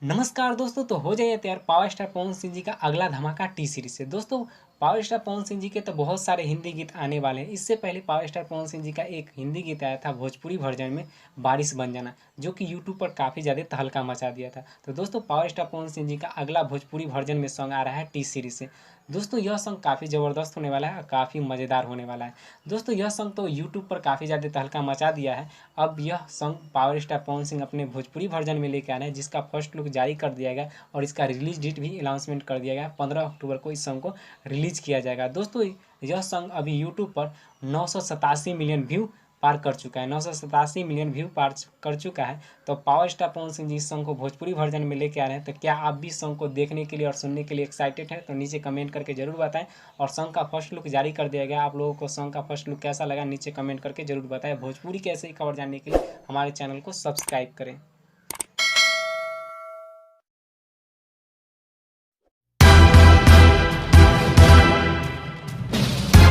नमस्कार दोस्तों, तो हो जाइए तैयार पावर स्टार पवन सिंह जी का अगला धमाका टी सीरीज से। दोस्तों, पावर स्टार पवन सिंह जी के तो बहुत सारे हिंदी गीत आने वाले हैं। इससे पहले पावर स्टार पवन सिंह जी का एक हिंदी गीत आया था भोजपुरी वर्जन में, बारिश बन जाना, जो कि यूट्यूब पर काफ़ी ज़्यादा तहलका मचा दिया था। तो दोस्तों, पावर स्टार पवन सिंह जी का अगला भोजपुरी वर्जन में सॉन्ग आ रहा है टी सीरीज से। दोस्तों, यह सॉन्ग काफ़ी ज़बरदस्त होने वाला है और काफ़ी मज़ेदार होने वाला है। दोस्तों, यह सॉन्ग तो यूट्यूब पर काफ़ी ज़्यादा तहलका मचा दिया है। अब यह song power star Pawan Singh अपने भोजपुरी वर्जन में लेके आ रहे हैं, जिसका फर्स्ट लुक जारी कर दिया गया और इसका रिलीज डेट भी अनाउंसमेंट कर दिया गया। 15 अक्टूबर को इस सॉन्ग को रिलीज किया जाएगा। दोस्तों, यह सॉन्ग अभी यूट्यूब पर 987 मिलियन व्यू पार कर चुका है। 987 मिलियन व्यू पार कर चुका है। तो पावर स्टार पवन सिंह जी इस सॉन्ग को भोजपुरी वर्जन में लेके आ रहे हैं। तो क्या आप भी इस सॉन्ग को देखने के लिए और सुनने के लिए एक्साइटेड हैं? तो नीचे कमेंट करके जरूर बताएं। और सॉन्ग का फर्स्ट लुक जारी कर दिया गया। आप लोगों को सॉन्ग का फर्स्ट लुक कैसा लगा नीचे कमेंट करके जरूर बताएं। भोजपुरी कैसे खबर जानने के लिए हमारे चैनल को सब्सक्राइब करें।